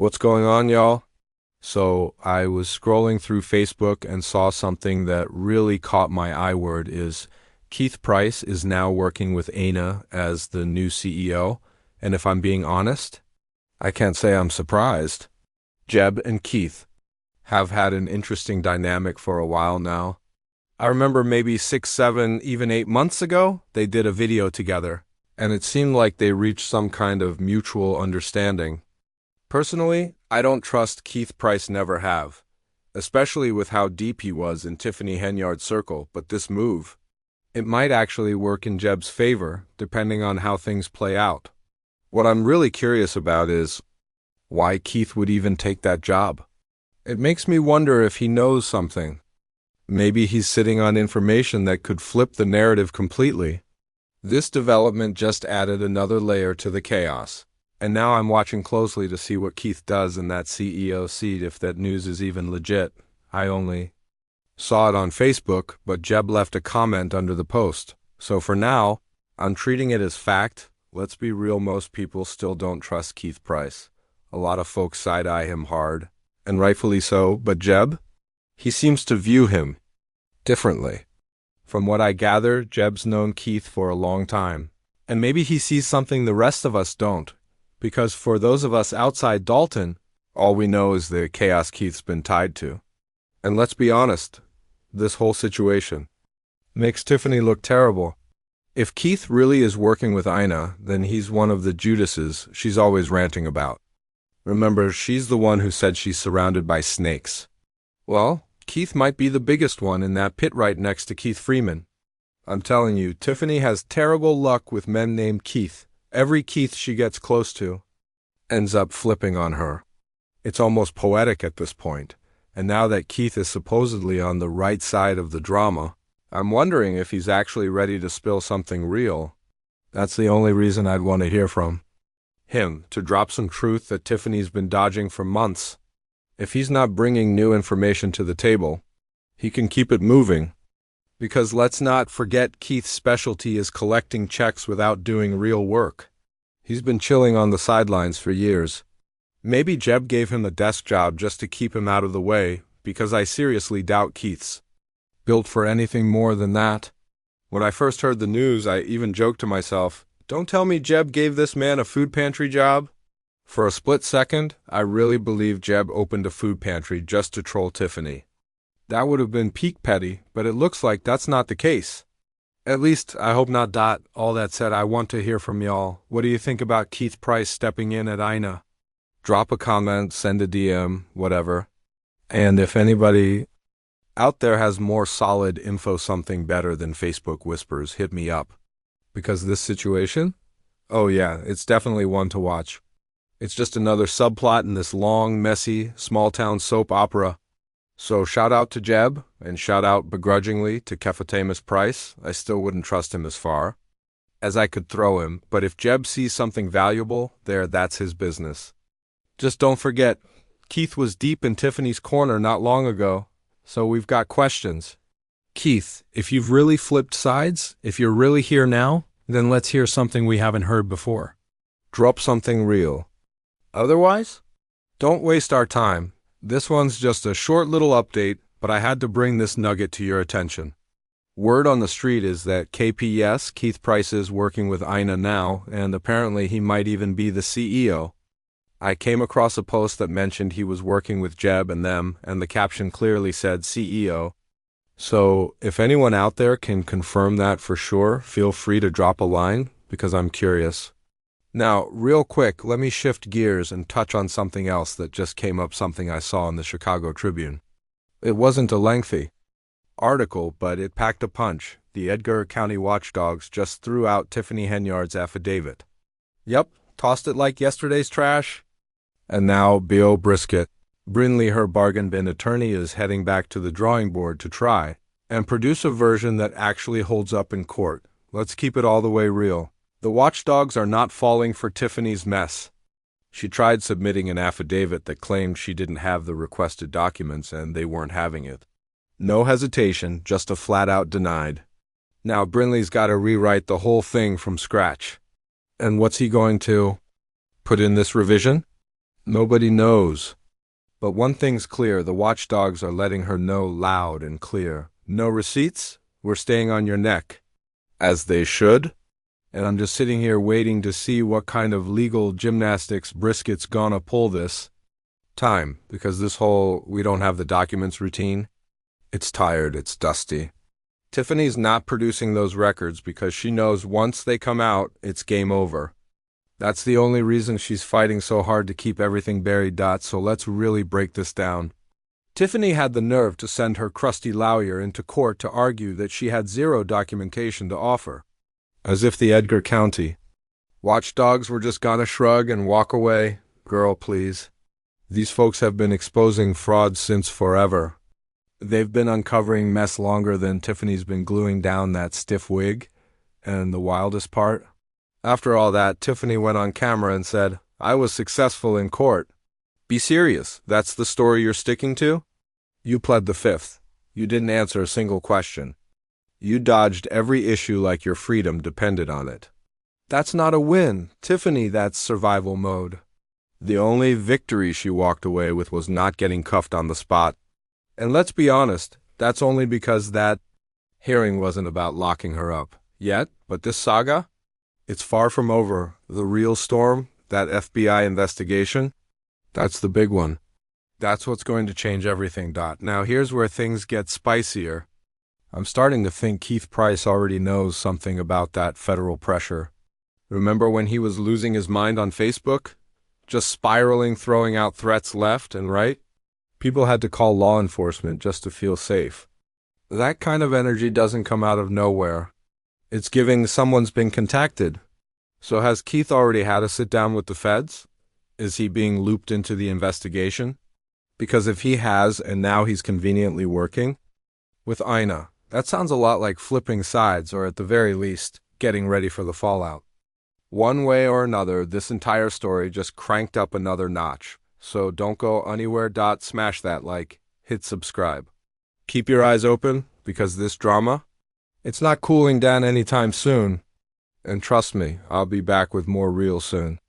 What's going on, y'all? So I was scrolling through Facebook and saw something that really caught my eye word is Keith Price is now working with Aina as the new CEO, and if I'm being honest, I can't say I'm surprised. Jeb and Keith have had an interesting dynamic for a while now. I remember maybe 6, 7, even 8 months ago, they did a video together, and it seemed like they reached some kind of mutual understanding. Personally, I don't trust Keith Price, never have, especially with how deep he was in Tiffany Henyard's circle, but this move, it might actually work in Jeb's favor, depending on how things play out. What I'm really curious about is why Keith would even take that job. It makes me wonder if he knows something. Maybe he's sitting on information that could flip the narrative completely. This development just added another layer to the chaos. And now I'm watching closely to see what Keith does in that CEO seat, if that news is even legit. I only saw it on Facebook, but Jeb left a comment under the post. So for now, I'm treating it as fact. Let's be real, most people still don't trust Keith Price. A lot of folks side-eye him hard, and rightfully so, but Jeb? He seems to view him differently. From what I gather, Jeb's known Keith for a long time, and maybe he sees something the rest of us don't. Because for those of us outside Dalton, all we know is the chaos Keith's been tied to. And let's be honest, this whole situation makes Tiffany look terrible. If Keith really is working with Ina, then he's one of the Judases she's always ranting about. Remember, she's the one who said she's surrounded by snakes. Well, Keith might be the biggest one in that pit right next to Keith Freeman. I'm telling you, Tiffany has terrible luck with men named Keith. Every Keith she gets close to ends up flipping on her. It's almost poetic at this point, and now that Keith is supposedly on the right side of the drama, I'm wondering if he's actually ready to spill something real. That's the only reason I'd want to hear from him, to drop some truth that Tiffany's been dodging for months. If he's not bringing new information to the table, he can keep it moving. Because let's not forget, Keith's specialty is collecting checks without doing real work. He's been chilling on the sidelines for years. Maybe Jeb gave him a desk job just to keep him out of the way, because I seriously doubt Keith's built for anything more than that. When I first heard the news, I even joked to myself, don't tell me Jeb gave this man a food pantry job. For a split second, I really believed Jeb opened a food pantry just to troll Tiffany. That would have been peak petty, but it looks like that's not the case. At least, I hope not. All that said, I want to hear from y'all. What do you think about Keith Price stepping in at Ina? Drop a comment, send a DM, whatever. And if anybody out there has more solid info, something better than Facebook whispers, hit me up. Because this situation? Oh yeah, it's definitely one to watch. It's just another subplot in this long, messy, small-town soap opera. So shout out to Jeb, and shout out begrudgingly to Kephatamus Price. I still wouldn't trust him as far as I could throw him, but if Jeb sees something valuable there, that's his business. Just don't forget, Keith was deep in Tiffany's corner not long ago, so we've got questions. Keith, if you've really flipped sides, if you're really here now, then let's hear something we haven't heard before. Drop something real. Otherwise, don't waste our time. This one's just a short little update, but I had to bring this nugget to your attention. Word on the street is that KPS, Keith Price, is working with Ina now, and apparently he might even be the CEO. I came across a post that mentioned he was working with Jeb and them, and the caption clearly said CEO. So, if anyone out there can confirm that for sure, feel free to drop a line, because I'm curious. Now, real quick, let me shift gears and touch on something else that just came up, something I saw in the Chicago Tribune. It wasn't a lengthy article, but it packed a punch. The Edgar County Watchdogs just threw out Tiffany Henyard's affidavit. Yep, tossed it like yesterday's trash. And now, B.O. Brisket, Brinley, her bargain bin attorney, is heading back to the drawing board to try and produce a version that actually holds up in court. Let's keep it all the way real. The watchdogs are not falling for Tiffany's mess. She tried submitting an affidavit that claimed she didn't have the requested documents and they weren't having it. No hesitation, just a flat-out denied. Now Brinley's got to rewrite the whole thing from scratch. And what's he going to put in this revision? Nobody knows. But one thing's clear, the watchdogs are letting her know loud and clear. No receipts? We're staying on your neck. As they should. And I'm just sitting here waiting to see what kind of legal gymnastics Brisket's gonna pull this time, because this whole we don't have the documents routine, it's tired, it's dusty. Tiffany's not producing those records because she knows once they come out, it's game over. That's the only reason she's fighting so hard to keep everything buried. So let's really break this down. Tiffany had the nerve to send her crusty lawyer into court to argue that she had zero documentation to offer. As if the Edgar County watchdogs were just gonna shrug and walk away. Girl, please. These folks have been exposing fraud since forever. They've been uncovering mess longer than Tiffany's been gluing down that stiff wig. And the wildest part? After all that, Tiffany went on camera and said, "I was successful in court." Be serious. That's the story you're sticking to? You pled the fifth. You didn't answer a single question. You dodged every issue like your freedom depended on it. That's not a win. Tiffany, that's survival mode. The only victory she walked away with was not getting cuffed on the spot. And let's be honest, that's only because that hearing wasn't about locking her up yet, but this saga? It's far from over. The real storm, that FBI investigation, that's the big one. That's what's going to change everything. Now here's where things get spicier. I'm starting to think Keith Price already knows something about that federal pressure. Remember when he was losing his mind on Facebook? Just spiraling, throwing out threats left and right? People had to call law enforcement just to feel safe. That kind of energy doesn't come out of nowhere. It's giving someone's been contacted. So has Keith already had a sit down with the feds? Is he being looped into the investigation? Because if he has, and now he's conveniently working with Ina, that sounds a lot like flipping sides, or at the very least, getting ready for the fallout. One way or another, this entire story just cranked up another notch. So don't go anywhere. Smash that like, hit subscribe. Keep your eyes open, because this drama, it's not cooling down anytime soon. And trust me, I'll be back with more real soon.